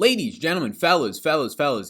Ladies, gentlemen, fellas,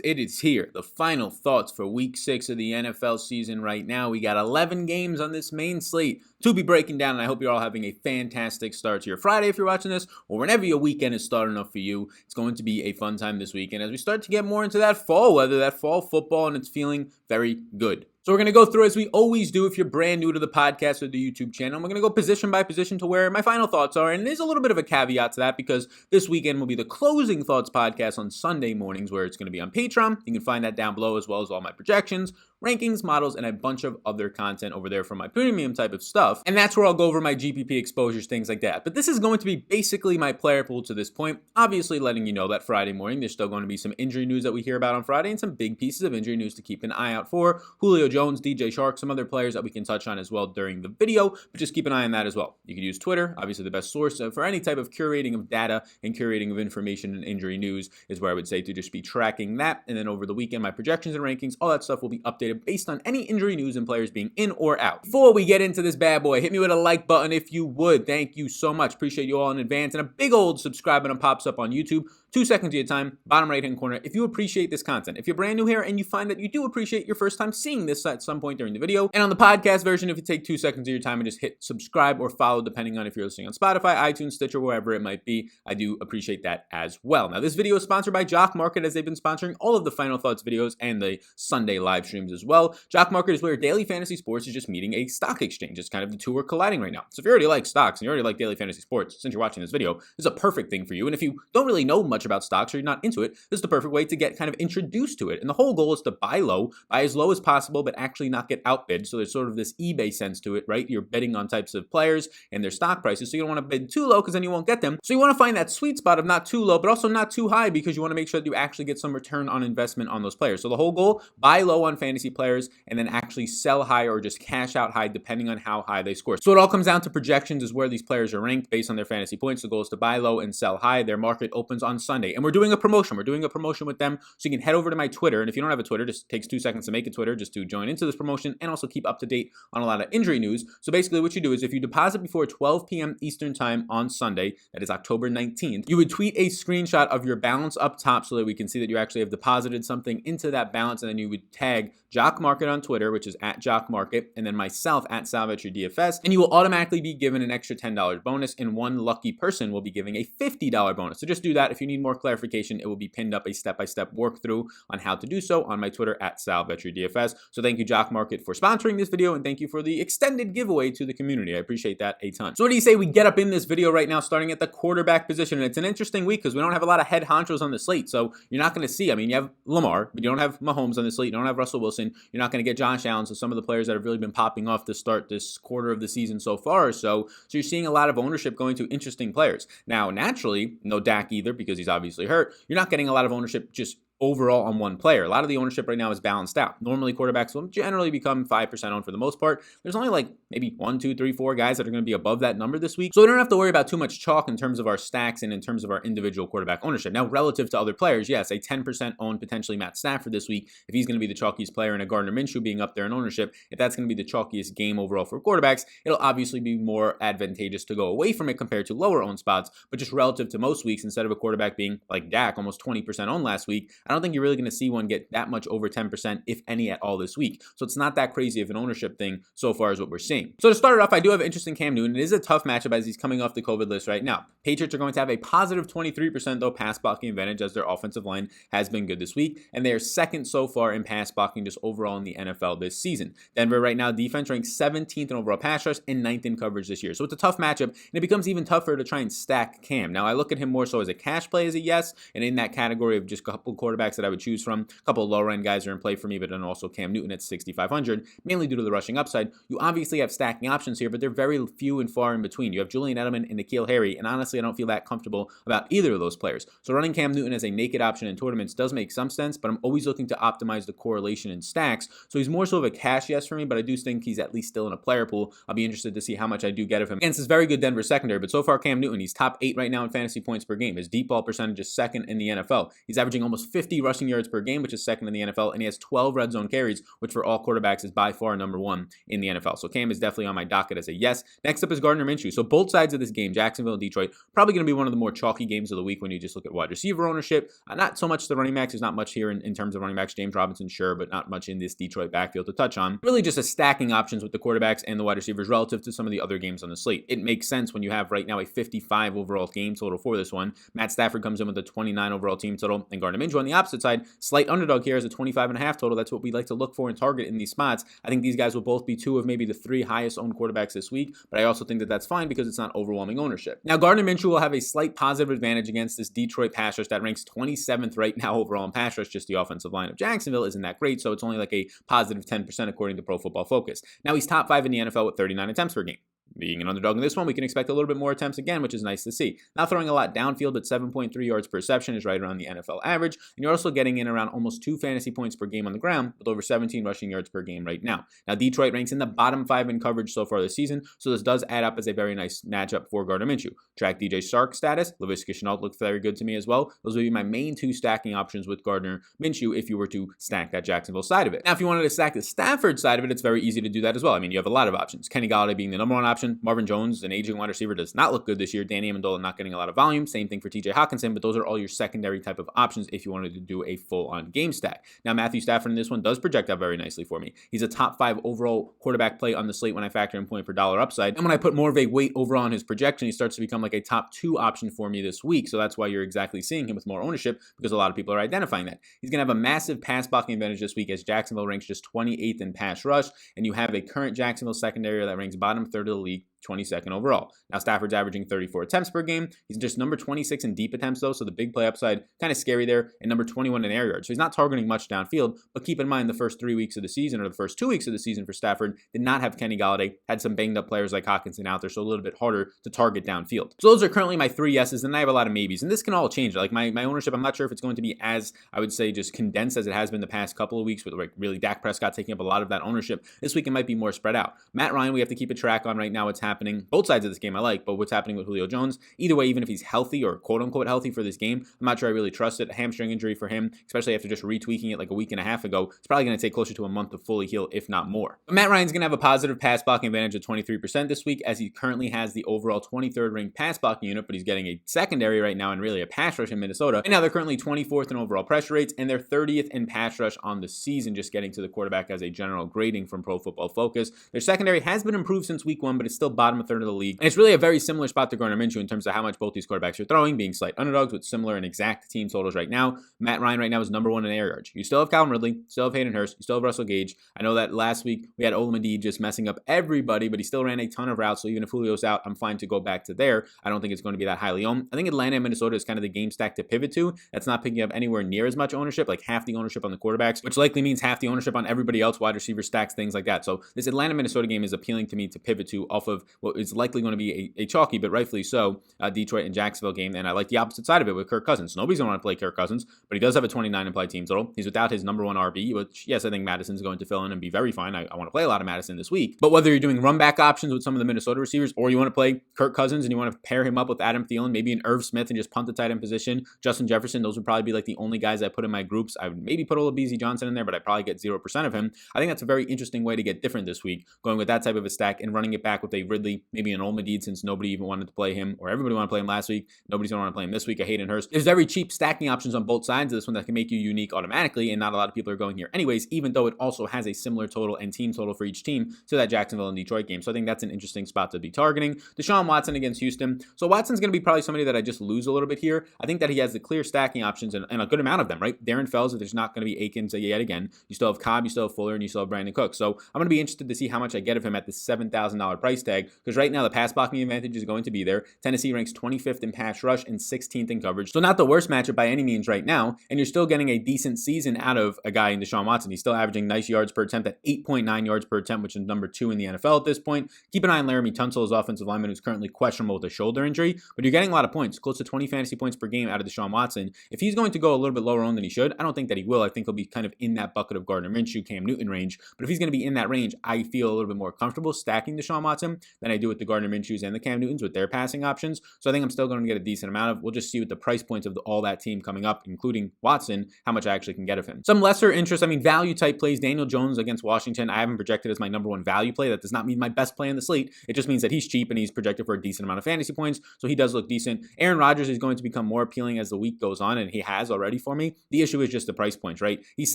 it is here. The final thoughts for week 6 of the NFL season right now. We got 11 games on this main slate to be breaking down, and I hope you're all having a fantastic start to your Friday if you're watching this, or whenever your weekend is starting up for you. It's going to be a fun time this weekend as we start to get more into that fall weather, that fall football, and it's feeling very good. So we're going to go through, as we always do, if you're brand new to the podcast or the YouTube channel, we're going to go position by position to where my final thoughts are. And there's a little bit of a caveat to that because this weekend will be the closing thoughts podcast on Sunday mornings, where it's going to be on Patreon. You can find that down below, as well as all my projections, rankings, models, and a bunch of other content over there for my premium type of stuff. And that's where I'll go over my GPP exposures, things like that. But this is going to be basically my player pool to this point. Obviously letting you know that Friday morning, there's still going to be some injury news that we hear about on Friday and some big pieces of injury news to keep an eye out for. Julio Jones, DJ Shark, some other players that we can touch on as well during the video, but just keep an eye on that as well. You can use Twitter, obviously the best source for any type of curating of data and curating of information and injury news is where I would say to just be tracking that. And then over the weekend, my projections and rankings, all that stuff will be updated based on any injury news and players being in or out. Before we get into this bad boy, hit me with a like button if you would. Thank you so much. Appreciate you all in advance. And a big old subscribe button pops up on YouTube. 2 seconds of your time, bottom right-hand corner, if you appreciate this content. If you're brand new here and you find that you do appreciate your first time seeing this at some point during the video, and on the podcast version, if you take 2 seconds of your time and just hit subscribe or follow, depending on if you're listening on Spotify, iTunes, Stitcher, wherever it might be, I do appreciate that as well. Now, this video is sponsored by Jock Market, as they've been sponsoring all of the Final Thoughts videos and the Sunday live streams as well. Jock Market is where daily fantasy sports is just meeting a stock exchange. It's kind of the two are colliding right now. So if you already like stocks and you already like daily fantasy sports, since you're watching this video, this is a perfect thing for you. And if you don't really know much about stocks or you're not into it, this is the perfect way to get kind of introduced to it. And the whole goal is to buy low, buy as low as possible, but actually not get outbid. So there's sort of this eBay sense to it, right? You're betting on types of players and their stock prices. So you don't want to bid too low because then you won't get them. So you want to find that sweet spot of not too low, but also not too high, because you want to make sure that you actually get some return on investment on those players. So the whole goal, buy low on fantasy players and then actually sell high or just cash out high depending on how high they score. So it all comes down to projections, is where these players are ranked based on their fantasy points. The goal is to buy low and sell high. Their market opens on Sunday. And we're doing a promotion. We're doing a promotion with them. So you can head over to my Twitter. And if you don't have a Twitter, just takes 2 seconds to make a Twitter just to join into this promotion and also keep up to date on a lot of injury news. So basically what you do is if you deposit before 12 p.m. Eastern time on Sunday, that is October 19th, you would tweet a screenshot of your balance up top so that we can see that you actually have deposited something into that balance. And then you would tag Jock Market on Twitter, which is at Jock Market, and then myself at Sal Vetri DFS, and you will automatically be given an extra $10 bonus, and one lucky person will be giving a $50 bonus. So just do that. If you need more clarification, it will be pinned up a step-by-step walkthrough on how to do so on my Twitter at Sal Vetri DFS. So thank you, Jock Market, for sponsoring this video, and thank you for the extended giveaway to the community. I appreciate that a ton. So what do you say we get up in this video right now, starting at the quarterback position? And it's an interesting week because we don't have a lot of head honchos on the slate. So you're not going to see, I mean, you have Lamar, but you don't have Mahomes on the slate. You don't have Russell Wilson. You're not going to get Josh Allen. So some of the players that have really been popping off to start this quarter of the season so far or so. So you're seeing a lot of ownership going to interesting players. Now, naturally, no Dak either because he's obviously hurt. You're not getting a lot of ownership just overall on one player. A lot of the ownership right now is balanced out. Normally, quarterbacks will generally become 5% owned for the most part. There's only like maybe 1, 2, 3, 4 guys that are going to be above that number this week. So we don't have to worry about too much chalk in terms of our stacks and in terms of our individual quarterback ownership. Now, relative to other players, yes, a 10% owned potentially Matt Stafford this week. If he's going to be the chalkiest player, and a Gardner Minshew being up there in ownership, if that's going to be the chalkiest game overall for quarterbacks, it'll obviously be more advantageous to go away from it compared to lower owned spots. But just relative to most weeks, instead of a quarterback being like Dak, almost 20% owned last week, I don't think you're really going to see one get that much over 10%, if any at all this week. So it's not that crazy of an ownership thing so far as what we're seeing. So to start it off, I do have interest in Cam Newton. It is a tough matchup as he's coming off the COVID list right now. Patriots are going to have a positive 23% though pass blocking advantage, as their offensive line has been good this week. And they are second so far in pass blocking just overall in the NFL this season. Denver right now, defense ranks 17th in overall pass rush and 9th in coverage this year. So it's a tough matchup, and it becomes even tougher to try and stack Cam. Now I look at him more so as a cash play as a yes, and in that category of just a couple quarterbacks that I would choose from. A couple of lower end guys are in play for me, but then also Cam Newton at 6,500, mainly due to the rushing upside. You obviously have stacking options here, but they're very few and far in between. You have Julian Edelman and N'Keal Harry, and honestly, I don't feel that comfortable about either of those players. So running Cam Newton as a naked option in tournaments does make some sense, but I'm always looking to optimize the correlation in stacks. So he's more so of a cash yes for me, but I do think he's at least still in a player pool. I'll be interested to see how much I do get of him against this very good Denver secondary. But so far, Cam Newton, he's top 8 right now in fantasy points per game. His deep ball percentage is second in the NFL. He's averaging almost 50 rushing yards per game, which is second in the NFL, and he has 12 red zone carries, which for all quarterbacks is by far number one in the NFL. So Cam is definitely on my docket as a yes. Next up is Gardner Minshew. So both sides of this game, Jacksonville and Detroit, probably going to be one of the more chalky games of the week when you just look at wide receiver ownership. Not so much the running backs. There's not much here in terms of running backs. James Robinson, sure, but not much in this Detroit backfield to touch on. Really just a stacking options with the quarterbacks and the wide receivers relative to some of the other games on the slate. It makes sense when you have right now a 55 overall game total for this one. Matt Stafford comes in with a 29 overall team total, and Gardner Minshew on the opposite side, slight underdog here is a 25.5 total. That's what we like to look for and target in these spots. I think these guys will both be two of maybe the three highest owned quarterbacks this week, but I also think that that's fine because it's not overwhelming ownership. Now, Gardner Minshew will have a slight positive advantage against this Detroit pass rush that ranks 27th right now overall in pass rush. Just the offensive line of Jacksonville isn't that great, so it's only like a positive 10% according to Pro Football Focus. Now, he's top 5 in the NFL with 39 attempts per game. Being an underdog in this one, we can expect a little bit more attempts again, which is nice to see. Not throwing a lot downfield, but 7.3 yards per reception is right around the NFL average. And you're also getting in around almost 2 fantasy points per game on the ground, with over 17 rushing yards per game right now. Now, Detroit ranks in the bottom 5 in coverage so far this season, so this does add up as a very nice matchup for Gardner Minshew. Track DJ Sark status. Laviska Shenault looked very good to me as well. Those would be my main 2 stacking options with Gardner Minshew if you were to stack that Jacksonville side of it. Now, if you wanted to stack the Stafford side of it, it's very easy to do that as well. I mean, you have a lot of options. Kenny Golladay being the number 1 option. Marvin Jones, an aging wide receiver, does not look good this year. Danny Amendola not getting a lot of volume. Same thing for TJ Hawkinson, but those are all your secondary type of options if you wanted to do a full-on game stack. Now, Matthew Stafford in this one does project out very nicely for me. He's a top 5 overall quarterback play on the slate when I factor in point per dollar upside. And when I put more of a weight overall on his projection, he starts to become like a top 2 option for me this week. So that's why you're exactly seeing him with more ownership, because a lot of people are identifying that. He's going to have a massive pass blocking advantage this week as Jacksonville ranks just 28th in pass rush, and you have a current Jacksonville secondary that ranks bottom third of the league, 22nd overall. Now, Stafford's averaging 34 attempts per game. He's just number 26 in deep attempts, though, so the big play upside kind of scary there, and number 21 in air yards. So he's not targeting much downfield, but keep in mind the first 3 weeks of the season, or the first 2 weeks of the season for Stafford, did not have Kenny Golladay, had some banged up players like Hawkinson out there, so a little bit harder to target downfield. So those are currently my 3 yeses, and I have a lot of maybes, and this can all change. Like my ownership, I'm not sure if it's going to be as, I would say, just condensed as it has been the past couple of weeks with like really Dak Prescott taking up a lot of that ownership. This week it might be more spread out. Matt Ryan, we have to keep a track on right now what's happening. Both sides of this game I like, but what's happening with Julio Jones, either way, even if he's healthy or quote-unquote healthy for this game, I'm not sure I really trust it. A hamstring injury for him, especially after just retweaking it like a week and a half ago, it's probably going to take closer to a month to fully heal, if not more. But Matt Ryan's going to have a positive pass blocking advantage of 23% this week, as he currently has the overall 23rd ranked pass blocking unit, but he's getting a secondary right now and really a pass rush in Minnesota. And now they're currently 24th in overall pressure rates, and they're 30th in pass rush on the season, just getting to the quarterback as a general grading from Pro Football Focus. Their secondary has been improved since week 1, but it's still bottom of third of the league. And it's really a very similar spot to Gardner Minshew in terms of how much both these quarterbacks are throwing, being slight underdogs with similar and exact team totals right now. Matt Ryan right now is number 1 in air yards. You still have Calvin Ridley, still have Hayden Hurst, you still have Russell Gage. I know that last week we had Olamide just messing up everybody, but he still ran a ton of routes, so even if Julio's out, I'm fine to go back to there. I don't think it's going to be that highly owned. I think Atlanta and Minnesota is kind of the game stack to pivot to. That's not picking up anywhere near as much ownership, like half the ownership on the quarterbacks, which likely means half the ownership on everybody else, wide receiver stacks, things like that. So this Atlanta-Minnesota game is appealing to me to pivot to off of what is likely going to be a chalky, but rightfully so, Detroit and Jacksonville game. And I like the opposite side of it with Kirk Cousins. Nobody's going to want to play Kirk Cousins, but he does have a 29 implied team total. He's without his number 1 RB, which, yes, I think Madison's going to fill in and be very fine. I want to play a lot of Madison this week. But whether you're doing run back options with some of the Minnesota receivers, or you want to play Kirk Cousins and you want to pair him up with Adam Thielen, maybe an Irv Smith and just punt the tight end position, Justin Jefferson, those would probably be like the only guys I put in my groups. I would maybe put Olabisi Johnson in there, but I probably get 0% of him. I think that's a very interesting way to get different this week, going with that type of a stack and running it back with a Ridley, maybe an Olmadid, since nobody even wanted to play him, or everybody wanted to play him last week. Nobody's going to want to play him this week. I hate Hurst. There's very cheap stacking options on both sides of this one that can make you unique automatically, and not a lot of people are going here anyways, even though it also has a similar total and team total for each team to that Jacksonville and Detroit game. So I think that's an interesting spot to be targeting. Deshaun Watson against Houston. So Watson's going to be probably somebody that I just lose a little bit here. I think that he has the clear stacking options and a good amount of them, right? Darren Fells, if there's not going to be Akins yet again. You still have Cobb, you still have Fuller, and you still have Brandon Cooks. So I'm going to be interested to see how much I get of him at the $7,000 price tag, because right now the pass blocking advantage is going to be there. Tennessee ranks 25th in pass rush and 16th in coverage. So not the worst matchup by any means right now, and you're still getting a decent season out of a guy in Deshaun Watson. He's still averaging nice yards per attempt at 8.9 yards per attempt, which is number 2 in the NFL at this point. Keep an eye on Laramie Tunsil, his offensive lineman, who's currently questionable with a shoulder injury, but you're getting a lot of points, close to 20 fantasy points per game out of Deshaun Watson. If he's going to go a little bit lower owned than he should, I don't think that he will. I think he'll be kind of in that bucket of Gardner Minshew, Cam Newton range, but if he's going to be in that range, I feel a little bit more comfortable stacking Deshaun Watson, than I do with the Gardner Minshews and the Cam Newtons with their passing options. So I think I'm still going to get a decent amount of. We'll just see with the price points of all that team coming up, including Watson, how much I actually can get of him. Some lesser interest, value type plays. Daniel Jones against Washington, I haven't projected as my number one value play. That does not mean my best play in the slate. It just means that he's cheap and he's projected for a decent amount of fantasy points, so he does look decent. Aaron Rodgers is going to become more appealing as the week goes on, and he has already for me. The issue is just the price points, right? He's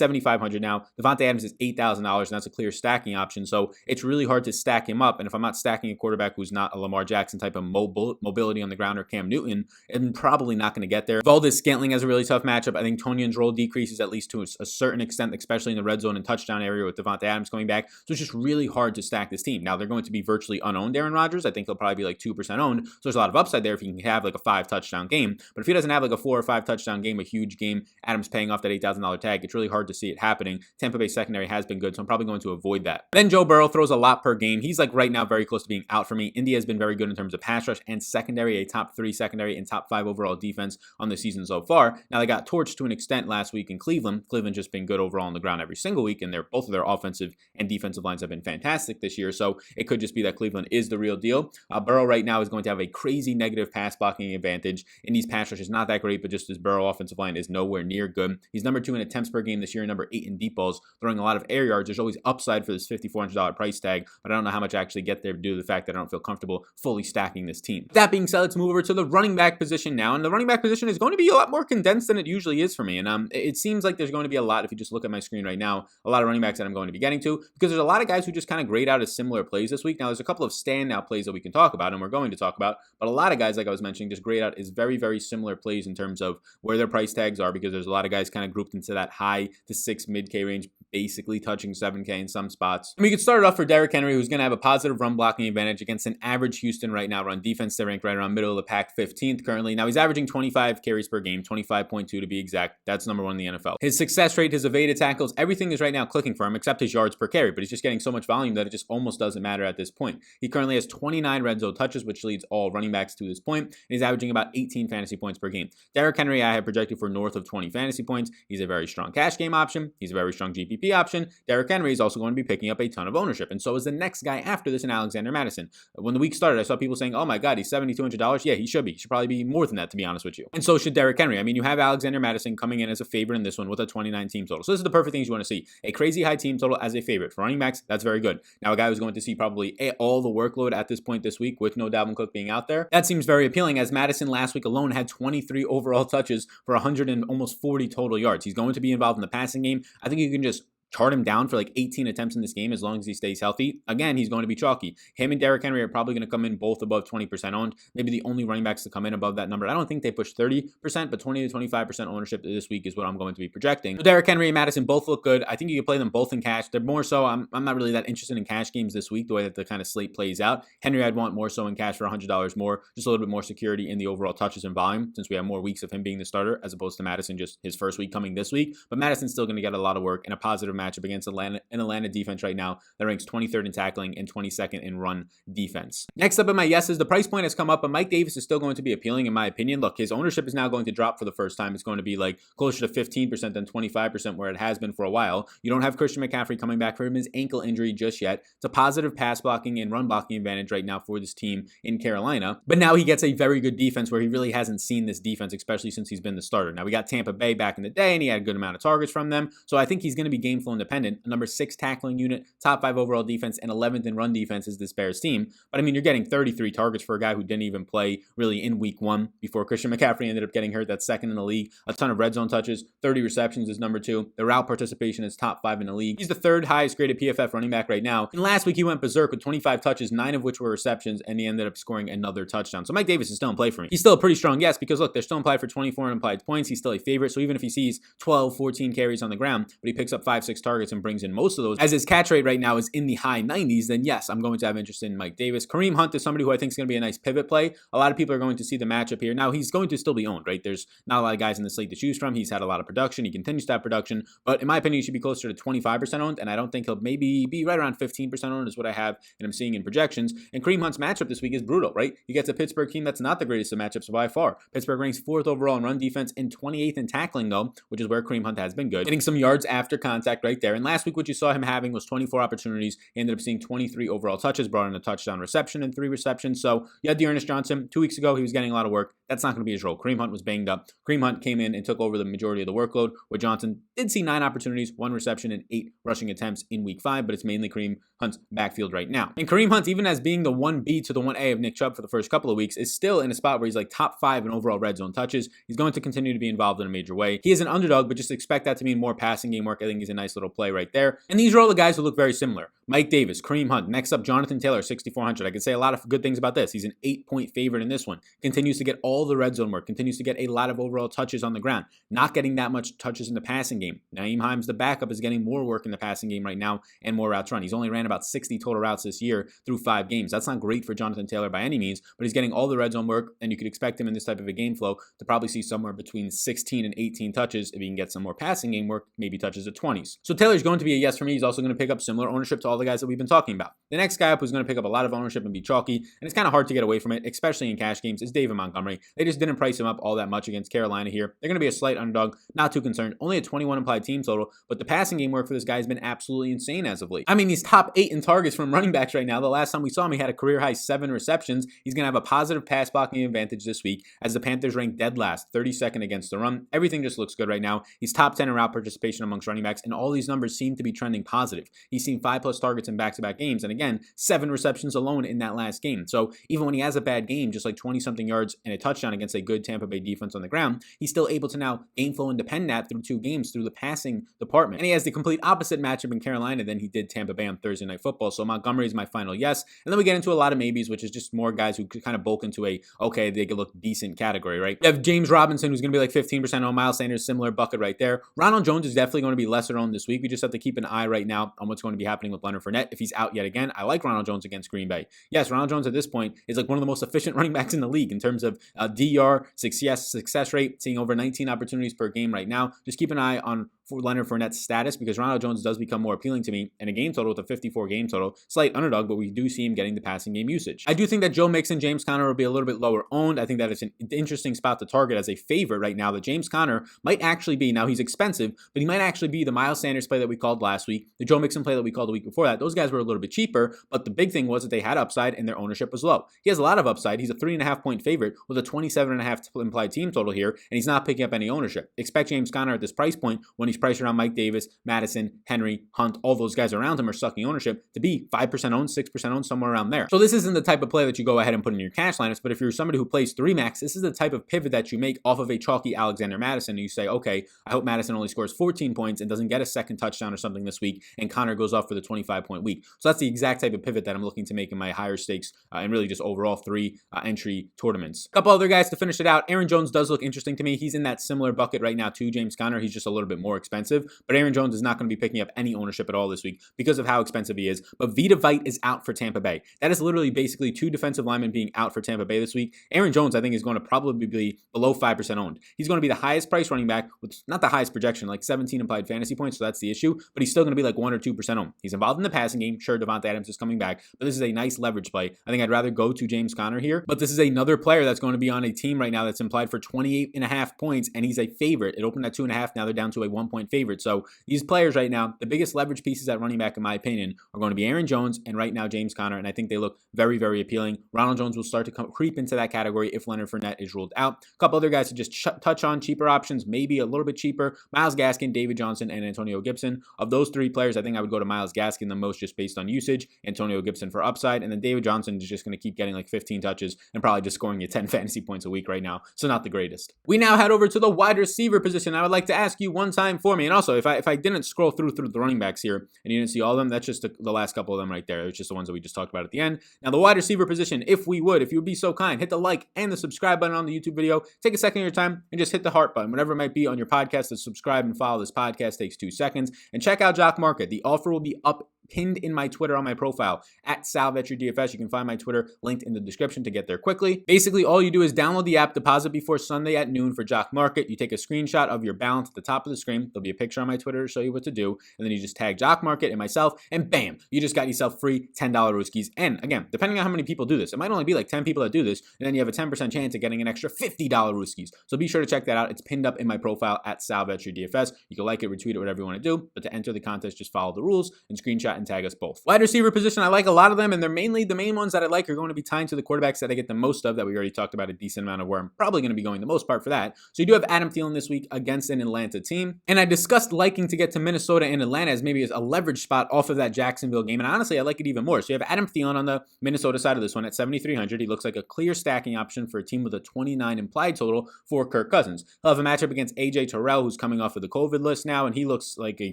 $7,500 now. Devontae Adams is $8,000, and that's a clear stacking option, so it's really hard to stack him up. And if I'm not stacking a quarterback who's not a Lamar Jackson type of mobility on the ground or Cam Newton, I'm probably not going to get there. Valdez Scantling has a really tough matchup. I think Tonyan's role decreases at least to a certain extent, especially in the red zone and touchdown area with Devontae Adams coming back. So it's just really hard to stack this team. Now, they're going to be virtually unowned, Aaron Rodgers. I think he'll probably be like 2% owned. So there's a lot of upside there if he can have like a 5-touchdown game. But if he doesn't have like a 4 or 5 touchdown game, a huge game, Adams paying off that $8,000 tag, it's really hard to see it happening. Tampa Bay secondary has been good, so I'm probably going to avoid that. Then Joe Burrow throws a lot per game. He's like right now very close to being out for me. India has been very good in terms of pass rush and secondary, a top 3 secondary and top 5 overall defense on the season so far. Now, they got torched to an extent last week in Cleveland. Cleveland just been good overall on the ground every single week, and both of their offensive and defensive lines have been fantastic this year, so it could just be that Cleveland is the real deal. Burrow right now is going to have a crazy negative pass blocking advantage. Indy's pass rush is not that great, but just as Burrow offensive line is nowhere near good. He's number 2 in attempts per game this year, number 8 in deep balls, throwing a lot of air yards. There's always upside for this $5,400 price tag, but I don't know how much I actually get there due to the fact that I don't feel comfortable fully stacking this team. That being said, let's move over to the running back position now, and the running back position is going to be a lot more condensed than it usually is for me, and it seems like there's going to be a lot, if you just look at my screen right now, a lot of running backs that I'm going to be getting to, because there's a lot of guys who just kind of grade out as similar plays this week. Now, there's a couple of standout plays that we can talk about, and we're going to talk about, but a lot of guys, like I was mentioning, just grade out is very, very similar plays in terms of where their price tags are, because there's a lot of guys kind of grouped into that high to 6 mid-K range, basically touching 7K in some spots. And we could start it off for Derrick Henry, who's going to have a positive run blocking advantage against an average Houston right now run defense. They rank right around middle of the pack, 15th currently. Now, he's averaging 25 carries per game, 25.2 to be exact. That's number 1 in the NFL. His success rate, his evaded tackles, everything is right now clicking for him except his yards per carry, but he's just getting so much volume that it just almost doesn't matter at this point. He currently has 29 red zone touches, which leads all running backs to this point, and he's averaging about 18 fantasy points per game. Derrick Henry, I have projected for north of 20 fantasy points. He's a very strong cash game option. He's a very strong GPP option. Derrick Henry is also going to be picking up a ton of ownership, and so is the next guy after this in Alexander Madison. When the week started, I saw people saying, oh my God, he's $7,200. Yeah, he should be. He should probably be more than that, to be honest with you. And so should Derrick Henry. You have Alexander Madison coming in as a favorite in this one with a 29 team total. So this is the perfect things you want to see. A crazy high team total as a favorite. For running backs, that's very good. Now, a guy who's going to see probably all the workload at this point this week with no Dalvin Cook being out there, that seems very appealing, as Madison last week alone had 23 overall touches for 100 and almost 40 total yards. He's going to be involved in the passing game. I think you can just chart him down for like 18 attempts in this game as long as he stays healthy. Again, he's going to be chalky. Him and Derrick Henry are probably going to come in both above 20% owned. Maybe the only running backs to come in above that number. I don't think they push 30%, but 20 to 25% ownership this week is what I'm going to be projecting. So Derrick Henry and Madison both look good. I think you can play them both in cash. They're more so, I'm not really that interested in cash games this week, the way that the kind of slate plays out. Henry, I'd want more so in cash for $100 more, just a little bit more security in the overall touches and volume, since we have more weeks of him being the starter as opposed to Madison just his first week coming this week. But Madison's still going to get a lot of work in a positive matchup against Atlanta defense right now that ranks 23rd in tackling and 22nd in run defense. Next up in my yeses, the price point has come up, but Mike Davis is still going to be appealing in my opinion. Look, his ownership is now going to drop for the first time. It's going to be like closer to 15% than 25% where it has been for a while. You don't have Christian McCaffrey coming back from his ankle injury just yet. It's a positive pass blocking and run blocking advantage right now for this team in Carolina, but now he gets a very good defense where he really hasn't seen this defense, especially since he's been the starter. Now, we got Tampa Bay back in the day and he had a good amount of targets from them, so I think he's going to be game flow independent. Number 6 tackling unit, top 5 overall defense, and 11th in run defense is this Bears team. But you're getting 33 targets for a guy who didn't even play really in week 1 before Christian McCaffrey ended up getting hurt. That's second in the league. A ton of red zone touches, 30 receptions is number 2. The route participation is top 5 in the league. He's the 3rd highest graded PFF running back right now. And last week he went berserk with 25 touches, 9 of which were receptions, and he ended up scoring another touchdown. So Mike Davis is still in play for me. He's still a pretty strong yes, because look, they're still implied for 24 implied points. He's still a favorite. So even if he sees 12, 14 carries on the ground, but he picks up 5, 6 targets and brings in most of those, as his catch rate right now is in the high 90s, then yes, I'm going to have interest in Mike Davis. Kareem Hunt is somebody who I think is going to be a nice pivot play. A lot of people are going to see the matchup here. Now, he's going to still be owned, right? There's not a lot of guys in the slate to choose from. He's had a lot of production. He continues to have production, but in my opinion, he should be closer to 25% owned, and I don't think he'll maybe be right around 15% owned is what I have and I'm seeing in projections. And Kareem Hunt's matchup this week is brutal, right? He gets a Pittsburgh team that's not the greatest of matchups by far. Pittsburgh ranks 4th overall in run defense and 28th in tackling, though, which is where Kareem Hunt has been good. Getting some yards after contact, right? right there. And last week, what you saw him having was 24 opportunities. He ended up seeing 23 overall touches, brought in a touchdown reception and 3 receptions. So you had Dearness Johnson. 2 weeks ago, he was getting a lot of work. That's not going to be his role. Kareem Hunt was banged up. Kareem Hunt came in and took over the majority of the workload, where Johnson did see 9 opportunities, 1 reception, and 8 rushing attempts in week 5, but it's mainly Kareem Hunt's backfield right now. And Kareem Hunt, even as being the 1B to the 1A of Nick Chubb for the first couple of weeks, is still in a spot where he's like top 5 in overall red zone touches. He's going to continue to be involved in a major way. He is an underdog, but just expect that to mean more passing game work. I think he's a nice little play right there. And these are all the guys who look very similar. Mike Davis, Kareem Hunt. Next up, Jonathan Taylor, 6,400. I could say a lot of good things about this. He's an 8-point favorite in this one. Continues to get all the red zone work. Continues to get a lot of overall touches on the ground. Not getting that much touches in the passing game. Nyheim Hines, the backup, is getting more work in the passing game right now and more routes run. He's only ran about 60 total routes this year through 5 games. That's not great for Jonathan Taylor by any means, but he's getting all the red zone work, and you could expect him in this type of a game flow to probably see somewhere between 16 and 18 touches. If he can get some more passing game work, maybe touches at 20s. So Taylor's going to be a yes for me. He's also going to pick up similar ownership to all the guys that we've been talking about. The next guy up who's going to pick up a lot of ownership and be chalky, and it's kind of hard to get away from it, especially in cash games, is David Montgomery. They just didn't price him up all that much against Carolina here. They're going to be a slight underdog, not too concerned. Only a 21 implied team total, but the passing game work for this guy has been absolutely insane as of late. I mean, he's top 8 in targets from running backs right now. The last time we saw him, he had a career high 7 receptions. He's going to have a positive pass blocking advantage this week, as the Panthers rank dead last, 32nd against the run. Everything just looks good right now. He's top 10 in route participation amongst running backs, and all these numbers seem to be trending positive. He's seen 5+ targets in back-to-back games, and again, 7 receptions alone in that last game. So even when he has a bad game, just like 20-something yards and a touchdown against a good Tampa Bay defense on the ground, he's still able to now game flow and depend that through 2 games through the passing department. And he has the complete opposite matchup in Carolina than he did Tampa Bay on Thursday Night Football. So Montgomery is my final yes. And then we get into a lot of maybes, which is just more guys who could kind of bulk into a, okay, they could look decent category, right? You have James Robinson, who's going to be like 15% on. Miles Sanders, similar bucket right there. Ronald Jones is definitely going to be lesser owned this week. We just have to keep an eye right now on what's going to be happening with Leonard Fournette. If he's out yet again, I like Ronald Jones against Green Bay. Yes, Ronald Jones at this point is like one of the most efficient running backs in the league in terms of DR, success rate, seeing over 19 opportunities per game right now. Just keep an eye on Leonard Fournette's status, because Ronald Jones does become more appealing to me in a game total with a 54 game total. Slight underdog, but we do see him getting the passing game usage. I do think that Joe Mixon, James Conner will be a little bit lower owned. I think that it's an interesting spot to target as a favorite right now. That James Conner might actually be, now he's expensive, but he might actually be the Miles Sanders play that we called last week, the Joe Mixon play that we called the week before that. Those guys were a little bit cheaper, but the big thing was that they had upside and their ownership was low. He has a lot of upside. He's a 3.5-point favorite with a 27.5 implied team total here, and he's not picking up any ownership. Expect James Conner at this price point, when he's priced around Mike Davis, Madison, Henry, Hunt, all those guys around him are sucking ownership, to be 5% owned, 6% owned, somewhere around there. So this isn't the type of play that you go ahead and put in your cash lineups, but if you're somebody who plays 3 max, this is the type of pivot that you make off of a chalky Alexander Madison, and you say, okay, I hope Madison only scores 14 points and doesn't get a second touchdown or something this week, and Conner goes off for the 25-point week. So that's the exact type of pivot that I'm looking to make in my higher stakes and really just overall 3 entry tournaments. A couple other guys to finish it out. Aaron Jones does look interesting to me. He's in that similar bucket right now to James Conner. He's just a little bit more expensive, but Aaron Jones is not going to be picking up any ownership at all this week because of how expensive he is. But Vita Vite is out for Tampa Bay. That is literally basically 2 defensive linemen being out for Tampa Bay this week. Aaron Jones, I think, is going to probably be below 5% owned. He's going to be the highest price running back with not the highest projection, like 17 implied fantasy points, so that's the issue, but he's still going to be like 1 or 2% owned. He's involved in the passing game. Sure, Devontae Adams is coming back, but this is a nice leverage play. I think I'd rather go to James Conner here, but this is another player that's going to be on a team right now that's implied for 28.5 points, and he's a favorite. It opened at 2.5. Now they're down to a 1-point favorite. So these players right now, the biggest leverage pieces at running back, in my opinion, are going to be Aaron Jones and right now James Conner, and I think they look very, very appealing. Ronald Jones will start to creep into that category if Leonard Fournette is ruled out. A couple other guys to just touch on, cheaper options, maybe a little bit cheaper: Myles Gaskin, David Johnson, and Antonio Gibson. Of those 3 players, I think I would go to Myles Gaskin the most just based on usage, Antonio Gibson for upside, and then David Johnson is just going to keep getting like 15 touches and probably just scoring you 10 fantasy points a week right now, so not the greatest. We now head over to the wide receiver position. I would like to ask you one time for me, and also if I didn't scroll through the running backs here and you didn't see all of them, that's just the last couple of them right there. It's just the ones that we just talked about at the end. Now the wide receiver position, if you would be so kind, hit the like and the subscribe button on the YouTube video. Take a second of your time and just hit the heart button, whatever it might be on your podcast, to subscribe and follow this podcast. Takes 2 seconds. And check out Jock Market. The offer will be up pinned in my Twitter on my profile at Sal Vetri DFS. You can find my Twitter linked in the description to get there quickly. Basically, all you do is download the app, deposit before Sunday at noon for Jock Market. You take a screenshot of your balance at the top of the screen. There'll be a picture on my Twitter to show you what to do. And then you just tag Jock Market and myself, and bam, you just got yourself free $10 rooskies. And again, depending on how many people do this, it might only be like 10 people that do this, and then you have a 10% chance of getting an extra $50 rooskies. So be sure to check that out. It's pinned up in my profile at Sal Vetri DFS. You can like it, retweet it, whatever you want to do. But to enter the contest, just follow the rules and screenshot and tag us both. Wide receiver position, I like a lot of them, and they're mainly the main ones that I like are going to be tied to the quarterbacks that I get the most of, that we already talked about a decent amount of, where I'm probably going to be going the most part for that. So you do have Adam Thielen this week against an Atlanta team. And I discussed liking to get to Minnesota and Atlanta as maybe as a leverage spot off of that Jacksonville game. And honestly, I like it even more. So you have Adam Thielen on the Minnesota side of this one at 7,300. He looks like a clear stacking option for a team with a 29 implied total for Kirk Cousins. He'll have a matchup against AJ Terrell, who's coming off of the COVID list now, and he looks like a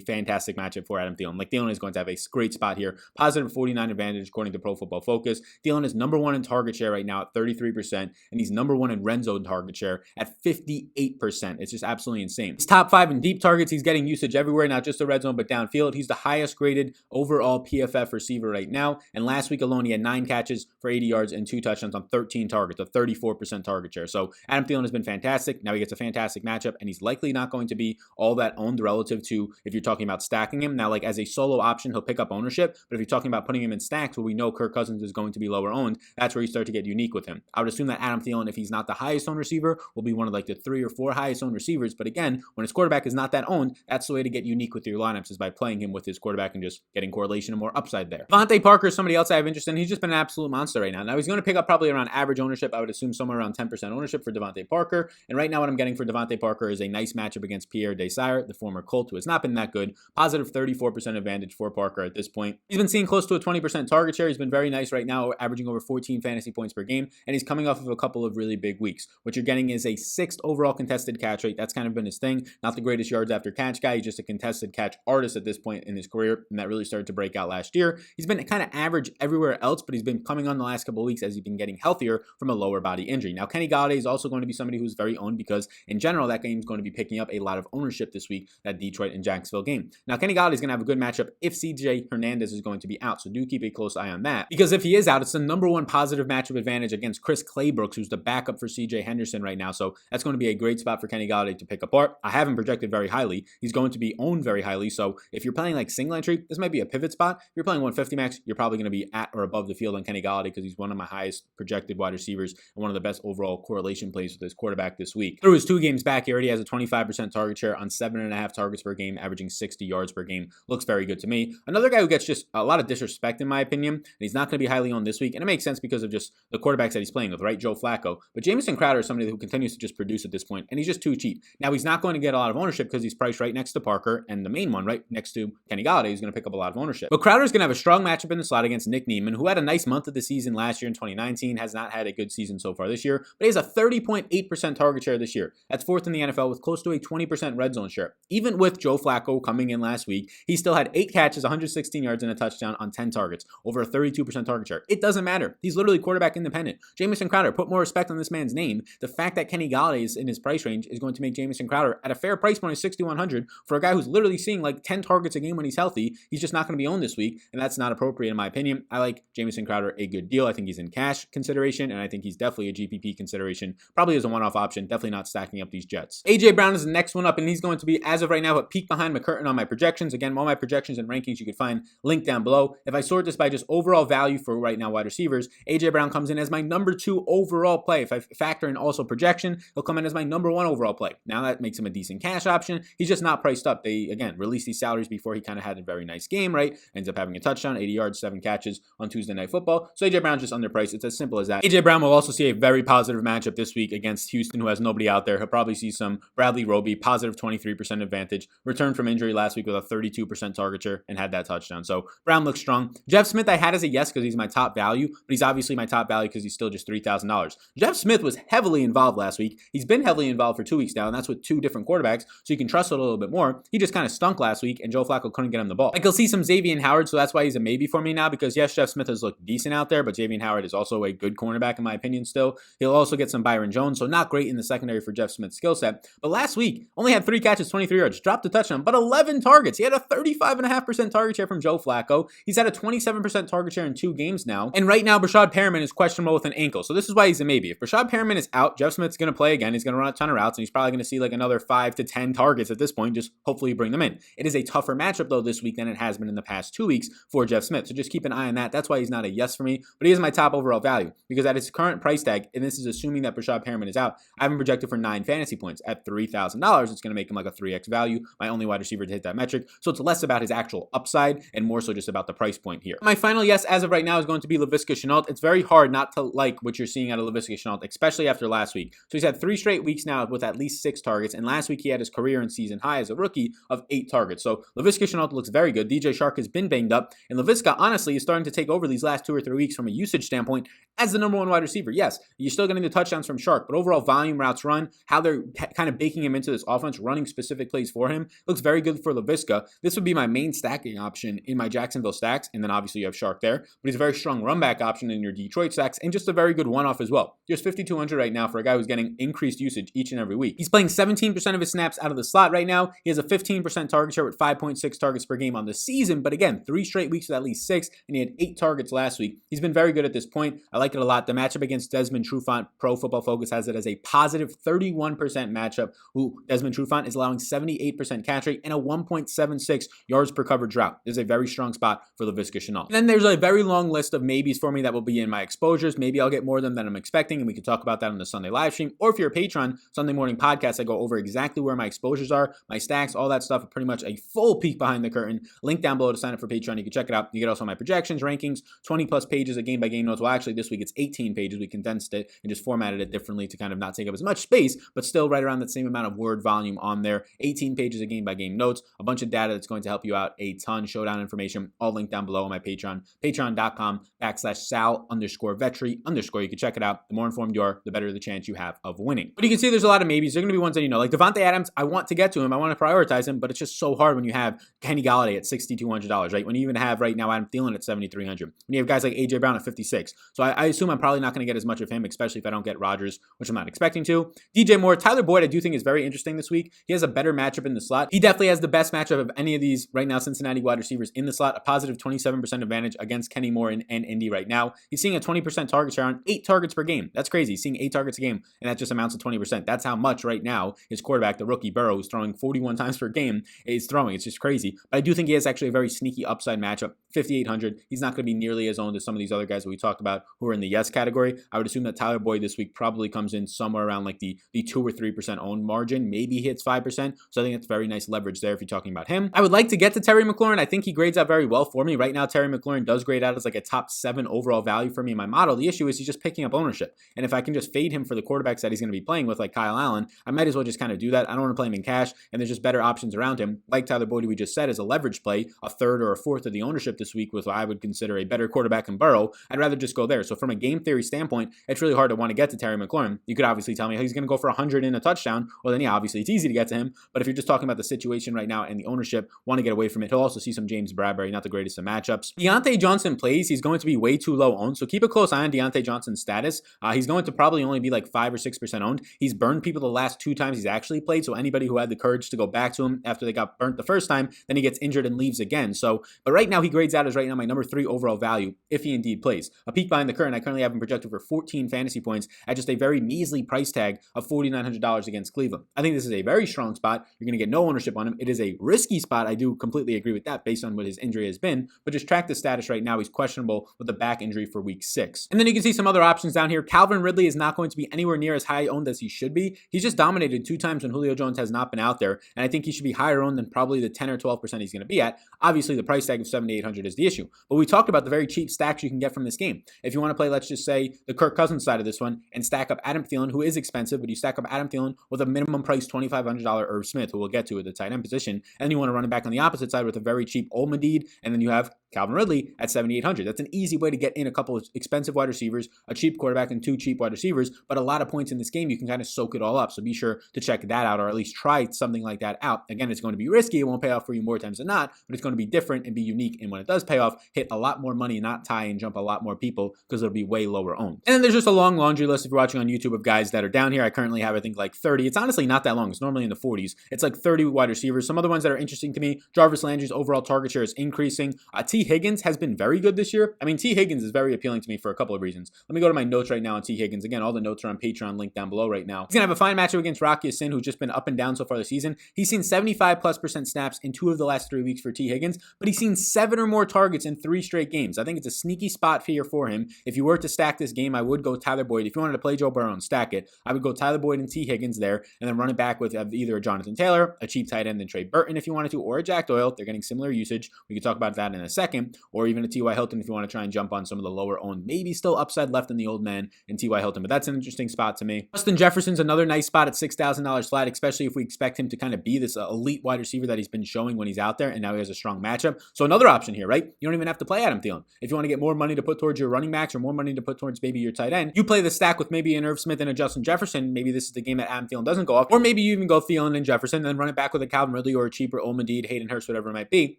fantastic matchup for Adam Thielen. Like, Thielen is going to have a great spot here. Positive 49 advantage according to Pro Football Focus. Thielen is number one in target share right now at 33%, and he's number one in red zone target share at 58%. It's just absolutely insane. He's top 5 in deep targets. He's getting usage everywhere, not just the red zone, but downfield. He's the highest graded overall PFF receiver right now, and last week alone, he had 9 catches for 80 yards and 2 touchdowns on 13 targets, a 34% target share. So Adam Thielen has been fantastic. Now he gets a fantastic matchup, and he's likely not going to be all that owned relative to if you're talking about stacking him. Now, like as a solo option, he'll pick up ownership, but if you're talking about putting him in stacks where we know Kirk Cousins is going to be lower owned, that's where you start to get unique with him. I would assume that Adam Thielen, if he's not the highest owned receiver, will be one of like the 3 or 4 highest owned receivers. But again, when his quarterback is not that owned, that's the way to get unique with your lineups, is by playing him with his quarterback and just getting correlation and more upside there. Devontae Parker is somebody else I have interest in. He's just been an absolute monster right now. Now he's going to pick up probably around average ownership. I would assume somewhere around 10% ownership for Devontae Parker. And right now what I'm getting for Devontae Parker is a nice matchup against Pierre Desire, the former Colt, who has not been that good. Positive 34% advantage for Parker at this point. He's been seeing close to a 20% target share. He's been very nice right now, averaging over 14 fantasy points per game, and he's coming off of a couple of really big weeks. What you're getting is a 6th overall contested catch rate. That's kind of been his thing. Not the greatest yards after catch guy. He's just a contested catch artist at this point in his career, and that really started to break out last year. He's been kind of average everywhere else, but he's been coming on the last couple of weeks as he's been getting healthier from a lower body injury. Now, Kenny Golladay is also going to be somebody who's very owned because, in general, that game is going to be picking up a lot of ownership this week, that Detroit and Jacksonville game. Now, Kenny Golladay is going to have a good matchup if CJ Hernandez is going to be out, so do keep a close eye on that, because if he is out, it's the number one positive matchup advantage against Chris Claybrooks, who's the backup for CJ Henderson right now, so that's going to be a great spot for Kenny Golladay to pick apart. I have him projected very highly. He's going to be owned very highly, so if you're playing like single entry, this might be a pivot spot. If you're playing 150 max, you're probably going to be at or above the field on Kenny Golladay because he's one of my highest projected wide receivers and one of the best overall correlation plays with his quarterback this week. Through his 2 games back, he already has a 25% target share on 7.5 targets per game, averaging 60 yards per game. Looks very good to me. Another guy who gets just a lot of disrespect in my opinion, and he's not going to be highly owned this week, and it makes sense because of just the quarterbacks that he's playing with, right? Joe Flacco. But Jamison Crowder is somebody who continues to just produce at this point, and he's just too cheap. Now, he's not going to get a lot of ownership because he's priced right next to Parker, and the main one right next to Kenny Golladay is going to pick up a lot of ownership. But Crowder is going to have a strong matchup in the slot against Nick Neiman, who had a nice month of the season last year in 2019, has not had a good season so far this year, but he has a 30.8% target share this year. That's 4th in the NFL with close to a 20% red zone share. Even with Joe Flacco coming in last week, he still had 8 catches, 116 yards, and a touchdown on 10 targets, over a 32% target share. It doesn't matter. He's literally quarterback independent. Jamison Crowder, put more respect on this man's name. The fact that Kenny Golladay is in his price range is going to make Jamison Crowder at a fair price point of 6,100 for a guy who's literally seeing like 10 targets a game when he's healthy. He's just not going to be owned this week, and that's not appropriate in my opinion. I like Jamison Crowder a good deal. I think he's in cash consideration, and I think he's definitely a GPP consideration. Probably as a one-off option. Definitely not stacking up these Jets. AJ Brown is the next one up, and he's going to be, as of right now, a peek behind the curtain on my projections. Again, all my projections and rankings you can find linked down below. If I sort this by just overall value for right now wide receivers, AJ Brown comes in as my number 2 overall play. If I factor in also projection, he'll come in as my number 1 overall play. Now that makes him a decent cash option. He's just not priced up. They, again, released these salaries before he kind of had a very nice game, right? Ends up having a touchdown, 80 yards, 7 catches on Tuesday Night Football. So AJ Brown's just underpriced. It's as simple as that. AJ Brown will also see a very positive matchup this week against Houston, who has nobody out there. He'll probably see some Bradley Roby, positive 23% advantage. Returned from injury last week with a 32% target share and had that touchdown. So Brown looks strong. Jeff Smith I had as a yes because he's my top value, but he's obviously my top value because he's still just $3,000. Jeff Smith was heavily involved last week. He's been heavily involved for 2 weeks now, and that's with 2 different quarterbacks, so you can trust it a little bit more. He just kind of stunk last week, and Joe Flacco couldn't get him the ball. Like, he'll see some Xavier Howard, so that's why he's a maybe for me now, because yes, Jeff Smith has looked decent out there, but Xavier Howard is also a good cornerback in my opinion still. He'll also get some Byron Jones, so not great in the secondary for Jeff Smith's skill set. But last week, only had 3 catches, 23 yards, dropped a touchdown, but 11 targets. He had a 35.5% target share from Joe Flacco. He's had a 27% target share in 2 games now. And right now, Brashad Perriman is questionable with an ankle. So this is why he's a maybe. If Brashad Perriman is out, Jeff Smith's going to play again. He's going to run a ton of routes, and he's probably going to see like another 5 to 10 targets at this point. Just hopefully bring them in. It is a tougher matchup, though, this week than it has been in the past 2 weeks for Jeff Smith. So just keep an eye on that. That's why he's not a yes for me, but he is my top overall value because at his current price tag, and this is assuming that Brashad Perriman is out, I have him projected for 9 fantasy points. At $3,000, it's going to make him like a 3x value, my only wide receiver to hit that metric. So it's less about his actual upside and more so just about the price point here. My final yes as of right now is going to be Laviska Shenault. It's very hard not to like what you're seeing out of Laviska Shenault, especially after last week. So he's had 3 straight weeks now with at least 6 targets, and last week he had his career and season high as a rookie of 8 targets. So Laviska Shenault looks very good. DJ Shark has been banged up, and Laviska honestly is starting to take over these last 2 or 3 weeks from a usage standpoint as the number 1 wide receiver. Yes, you're still getting the touchdowns from Shark, but overall volume, routes run, how they're kind of baking him into this offense, running specific plays for him, looks very good for Laviska. This would be my main stacking option in my Jacksonville stacks, and then obviously you have Shark there, but he's a very strong run back option in your Detroit stacks, and just a very good one-off as well. Just 5,200 right now for a guy who's getting increased usage each and every week. He's playing 17% of his snaps out of the slot right now. He has a 15% target share with 5.6 targets per game on the season, but again, 3 straight weeks with at least 6, and he had 8 targets last week. He's been very good at this point. I like it a lot. The matchup against Desmond Trufant, Pro Football Focus has it as a positive 31% matchup, who Desmond Trufant is allowing 78% catch rate and a 1.76 yards per coverage route. This is a very strong spot for Laviska Shenault. And then there's a very long list of maybes for me that will be in my exposures. Maybe I'll get more of them than I'm expecting, and we can talk about that on the Sunday live stream. Or if you're a patron, Sunday morning podcast, I go over exactly where my exposures are, my stacks, all that stuff, pretty much a full peek behind the curtain. Link down below to sign up for Patreon. You can check it out. You get also my projections, rankings, 20 plus pages of game by game notes. Well, actually this week it's 18 pages. We condensed it and just formatted it differently to kind of not take up as much space, but still right around that same amount of word volume on there. 18 pages of game by game notes, a bunch of data that's going to help you out a ton, showdown information, all linked down below on my Patreon, patreon.com/Sal_Vetri_. You can check it out. The more informed you are, the better the chance you have of winning. But you can see there's a lot of maybes. There are going to be ones that, like Devontae Adams, I want to get to him. I want to prioritize him, but it's just so hard when you have Kenny Galladay at $6,200, right? When you even have right now Adam Thielen at $7,300. When you have guys like AJ Brown at $56. So I assume I'm probably not going to get as much of him, especially if I don't get Rodgers, which I'm not expecting to. DJ Moore, Tyler Boyd, I do think is very interesting this week. He has a better matchup in the slot. He definitely has the best matchup of any of these right now Cincinnati wide receivers in the slot, a positive 27% advantage against Kenny Moore and Indy right now. He's seeing a 20% target share on 8 targets per game. That's crazy. He's seeing 8 targets a game, and that just amounts to 20%. That's how much right now his quarterback, the rookie Burrow, who's throwing 41 times per game, is throwing. It's just crazy. But I do think he has actually a very sneaky upside matchup. 5,800. He's not going to be nearly as owned as some of these other guys that we talked about who are in the yes category. I would assume that Tyler Boyd this week probably comes in somewhere around like the 2 or 3% owned margin. Maybe hits 5%. So I think that's very nice leverage there if you're talking about him. I would like to get to Terry McLaurin. I think he grades out very well for me. Right now, Terry McLaurin does grade out as like a top 7 overall value for me in my model. The issue is he's just picking up ownership. And if I can just fade him for the quarterbacks that he's going to be playing with, like Kyle Allen, I might as well just kind of do that. I don't want to play him in cash, and there's just better options around him. Like Tyler Boyd, we just said, is a leverage play, a third or a fourth of the ownership this week with what I would consider a better quarterback than Burrow. I'd rather just go there. So from a game theory standpoint, it's really hard to want to get to Terry McLaurin. You could obviously tell me he's going to go for 100 in a touchdown. Well, then yeah, obviously it's easy to get to him. But if you're just talking about the situation right now and the ownership, want to get away from it. He'll also see some James Bradbury, not the greatest of matchups. Deontay Johnson plays. He's going to be way too low owned. So keep a close eye on Deontay Johnson's status. He's going to probably only be like 5 or 6% owned. He's burned people the last 2 times he's actually played. So anybody who had the courage to go back to him after they got burnt the first time, then he gets injured and leaves again. So, but right now he grades out as right now my number 3 overall value if he indeed plays. A peek behind the curtain, I currently have him projected for 14 fantasy points at just a very measly price tag of $4,900 against Cleveland. I think this is a very strong spot. You're going to get no ownership on him. It is a risky spot. I do completely agree with that based on what his injury has been, but just track the status right now. He's questionable with a back injury for week 6. And then you can see some other options down here. Calvin Ridley is not going to be anywhere near as high owned as he should be. He's just dominated 2 times when Julio Jones has not been out there, and I think he should be higher owned than probably the 10 or 12% he's going to be at. Obviously, the price tag of $7,800 is the issue, but we talked about the very cheap stacks you can get from this game. If you want to play, let's just say, the Kirk Cousins side of this one and stack up Adam Thielen, who is expensive, but you stack up Adam Thielen with a minimum price $2,500 Irv Smith, who we'll get to at the tight end position, and you want to run it back on the opposite side with a very cheap Olmedid, and then you have Calvin Ridley at $7,800. That's an easy way to get in a couple of expensive wide receivers, a cheap quarterback, and 2 cheap wide receivers, but a lot of points in this game. You can kind of soak it all up. So be sure to check that out, or at least try something like that out. Again, it's going to be risky. It won't pay off for you more times than not, but it's going to be different and be unique. And when it does pay off, hit a lot more money, not tie and jump a lot more people because it'll be way lower owned. And then there's just a long laundry list if you're watching on YouTube of guys that are down here. I currently have, I think, like 30. It's honestly not that long. It's normally in the 40s. It's like 30 wide receivers. Some other ones that are interesting to me, Jarvis Landry's overall target share is increasing. T. Higgins has been very good this year. I mean, T. Higgins is very appealing to me for a couple of reasons. Let me go to my notes right now on T. Higgins. Again, all the notes are on Patreon, link down below right now. He's going to have a fine matchup against Rocky Sin, who's just been up and down so far this season. He's seen 75+% snaps in 2 of the last 3 weeks for T. Higgins, but he's seen 7 or more targets in 3 straight games. I think it's a sneaky spot here for him. If you were to stack this game, I would go Tyler Boyd. If you wanted to play Joe Burrow and stack it, I would go Tyler Boyd and T. Higgins there, and then run it back with either a Jonathan Taylor, a cheap tight end, than Trey Burton if you wanted to, or a Jack Doyle. They're getting similar usage. We could talk about that in a second, or even a T.Y. Hilton if you want to try and jump on some of the lower owned, maybe still upside left in the old man in T.Y. Hilton, but that's an interesting spot to me. Justin Jefferson's another nice spot at $6,000 flat, especially if we expect him to kind of be this elite wide receiver that he's been showing when he's out there, and now he has a strong matchup. So another option here, right? You don't even have to play Adam Thielen. If you want to get more money to put towards your running backs or more money to put towards maybe your tight end, you play the stack with maybe an Irv Smith and a Justin Jefferson. Maybe this is the game that Adam Thielen doesn't go off, or maybe you even go Thielen and Jefferson and then run it back with a Calvin Ridley or a cheaper Olmedid, Hayden Hurst, whatever it might be.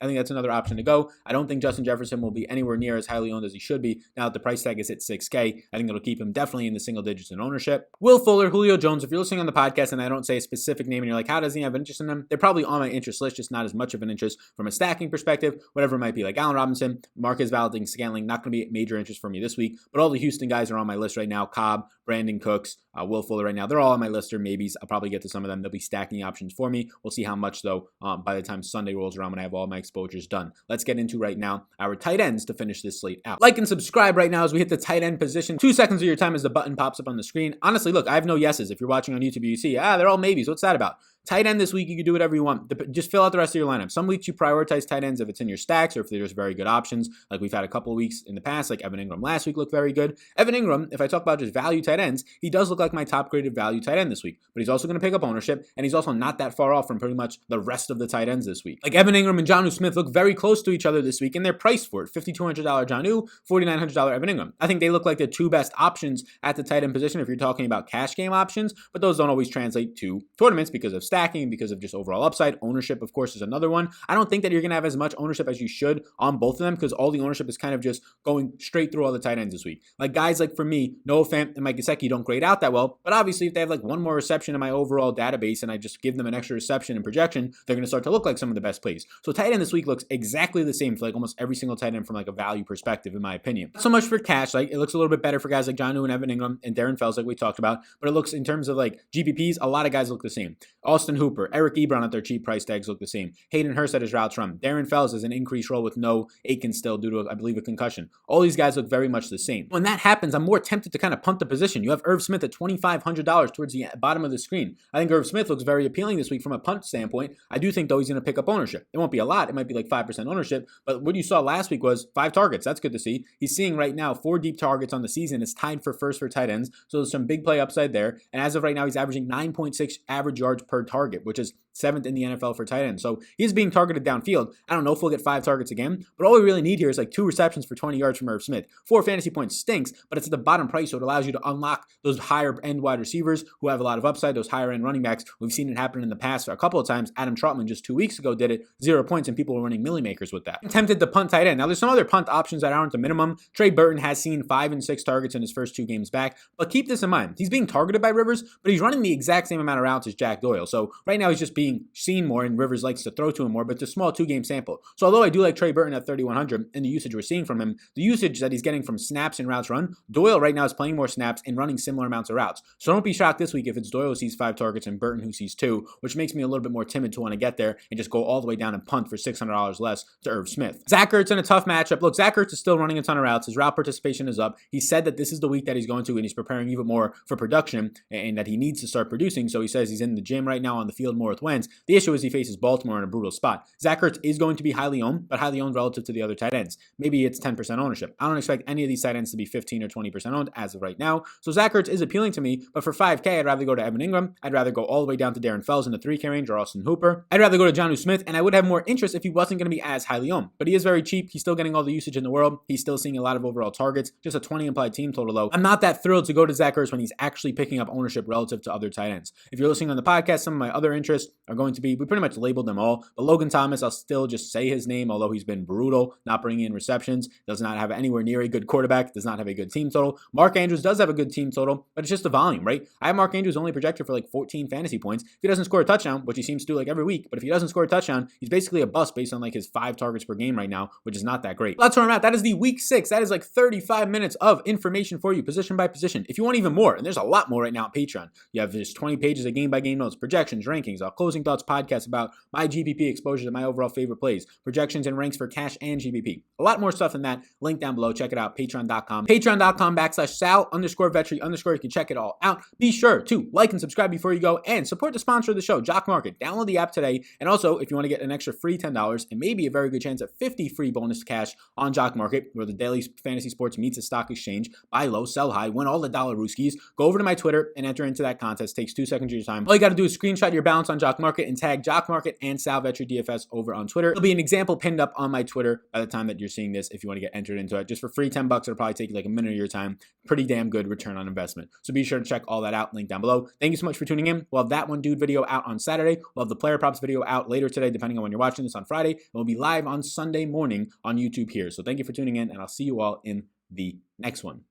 I think that's another option to go. I don't think Justin Jefferson will be anywhere near as highly owned as he should be now that the price tag is at $6K. I think it'll keep him definitely in the single digits in ownership. Will Fuller, Julio Jones, if you're listening on the podcast and I don't say a specific name and you're like, how does he have interest in them? They're probably on my interest list, just not as much of an interest from a stacking perspective, whatever it might be. Like Allen Robinson, Marquez Valdes Scantling, not going to be a major interest for me this week, but all the Houston guys are on my list right now. Cobb, Brandon Cooks, Will Fuller right now. They're all on my list or maybes. I'll probably get to some of them. They'll be stacking options for me. We'll see how much though by the time Sunday rolls around when I have all my exposures done. Let's get into right now our tight ends to finish this slate out. Like and subscribe right now as we hit the tight end position. 2 seconds of your time as the button pops up on the screen. Honestly, look, I have no yeses. If you're watching on YouTube, you see, they're all maybes. What's that about? Tight end this week, you can do whatever you want. Just fill out the rest of your lineup. Some weeks you prioritize tight ends if it's in your stacks or if there's very good options. Like we've had a couple of weeks in the past, like Evan Ingram last week looked very good. Evan Ingram, if I talk about just value tight ends, he does look like my top graded value tight end this week. But he's also going to pick up ownership, and he's also not that far off from pretty much the rest of the tight ends this week. Like Evan Ingram and Jonnu Smith look very close to each other this week, and they're priced for it. $5,200 Jonnu, $4,900 Evan Ingram. I think they look like the 2 best options at the tight end position if you're talking about cash game options, but those don't always translate to tournaments because of stacking, because of just overall upside. Ownership, of course, is another one. I don't think that you're going to have as much ownership as you should on both of them because all the ownership is kind of just going straight through all the tight ends this week. Like guys like for me, Noah Fant and Mike Gesicki don't grade out that well, but obviously if they have like one more reception in my overall database and I just give them an extra reception and projection, they're going to start to look like some of the best plays. So tight end this week looks exactly the same for like almost every single tight end from like a value perspective, in my opinion. Not so much for cash. Like it looks a little bit better for guys like Jonnu and Evan Ingram and Darren Fells, like we talked about, but it looks in terms of like GPPs, a lot of guys look the same. Austin Hooper, Eric Ebron at their cheap price tags look the same. Hayden Hurst at his routes run. Darren Fells has an increased role with no Aikens still due to, I believe, a concussion. All these guys look very much the same. When that happens, I'm more tempted to kind of punt the position. You have Irv Smith at $2,500 towards the bottom of the screen. I think Irv Smith looks very appealing this week from a punt standpoint. I do think, though, he's going to pick up ownership. It won't be a lot. It might be like 5% ownership, but what you saw last week was 5 targets. That's good to see. He's seeing right now 4 deep targets on the season. It's tied for first for tight ends, so there's some big play upside there. And as of right now, he's averaging 9.6 average yards per target, which is 7th in the NFL for tight ends. So he's being targeted downfield. I don't know if we'll get 5 targets again, but all we really need here is like 2 receptions for 20 yards from Irv Smith. 4 fantasy points stinks, but it's at the bottom price, so it allows you to unlock those higher end wide receivers who have a lot of upside, those higher end running backs. We've seen it happen in the past a couple of times. Adam Trautman just 2 weeks ago did it, 0 points, and people were running milli makers with that. I'm tempted to punt tight end. Now there's some other punt options that aren't the minimum. Trey Burton has seen 5 and 6 targets in his first 2 games back, but keep this in mind. He's being targeted by Rivers, but he's running the exact same amount of routes as Jack Doyle. So right now he's just being seen more, and Rivers likes to throw to him more, but it's a small 2-game sample. So although I do like Trey Burton at 3,100 and the usage we're seeing from him, the usage that he's getting from snaps and routes run, Doyle right now is playing more snaps and running similar amounts of routes. So don't be shocked this week if it's Doyle who sees 5 targets and Burton who sees 2, which makes me a little bit more timid to want to get there and just go all the way down and punt for $600 less to Irv Smith. Zach Ertz in a tough matchup. Look, Zach Ertz is still running a ton of routes. His route participation is up. He said that this is the week that he's going to, and he's preparing even more for production and that he needs to start producing. So he says he's in the gym right now on the field more with Wentz. The issue is he faces Baltimore in a brutal spot. Zach Ertz is going to be highly owned, but highly owned relative to the other tight ends. Maybe it's 10% ownership. I don't expect any of these tight ends to be 15 or 20% owned as of right now. So Zach Ertz is appealing to me, but for 5K, I'd rather go to Evan Ingram. I'd rather go all the way down to Darren Fells in the 3K range or Austin Hooper. I'd rather go to Jonnu Smith, and I would have more interest if he wasn't going to be as highly owned. But he is very cheap. He's still getting all the usage in the world. He's still seeing a lot of overall targets. Just a 20 implied team total low. I'm not that thrilled to go to Zach Ertz when he's actually picking up ownership relative to other tight ends. If you're listening on the podcast, some of my other interests, are going to be, we pretty much labeled them all, but Logan Thomas, I'll still just say his name, although he's been brutal, not bringing in receptions, does not have anywhere near a good quarterback, does not have a good team total. Mark Andrews does have a good team total, but it's just the volume, right? I have Mark Andrews only projected for like 14 fantasy points. If he doesn't score a touchdown, which he seems to do like every week, but if he doesn't score a touchdown, he's basically a bust based on like his 5 targets per game right now, which is not that great. That's where I'm at. That is the week 6. That is like 35 minutes of information for you, position by position. If you want even more, and there's a lot more right now on Patreon, you have just 20 pages of game-by-game notes, projections, rankings, closing thoughts podcast about my GPP exposure to my overall favorite plays, projections and ranks for cash and GPP. A lot more stuff than that. Link down below. Check it out. Patreon.com. Patreon.com/Sal_Vetri_. You can check it all out. Be sure to like and subscribe before you go and support the sponsor of the show, Jock Market. Download the app today. And also, if you want to get an extra free $10 and maybe a very good chance at 50 free bonus cash on Jock Market, where the daily fantasy sports meets the stock exchange, buy low, sell high, win all the dollar rooskies, go over to my Twitter and enter into that contest. Takes 2 seconds of your time. All you got to do is screenshot your balance on Jock Market and tag Jock Market and Sal Vetri DFS over on Twitter. There'll be an example pinned up on my Twitter by the time that you're seeing this if you want to get entered into it. Just for free $10, it'll probably take you like a minute of your time. Pretty damn good return on investment. So be sure to check all that out. Link down below. Thank you so much for tuning in. We'll have that one dude video out on Saturday. We'll have the player props video out later today, depending on when you're watching this on Friday. And we'll be live on Sunday morning on YouTube here. So thank you for tuning in, and I'll see you all in the next one.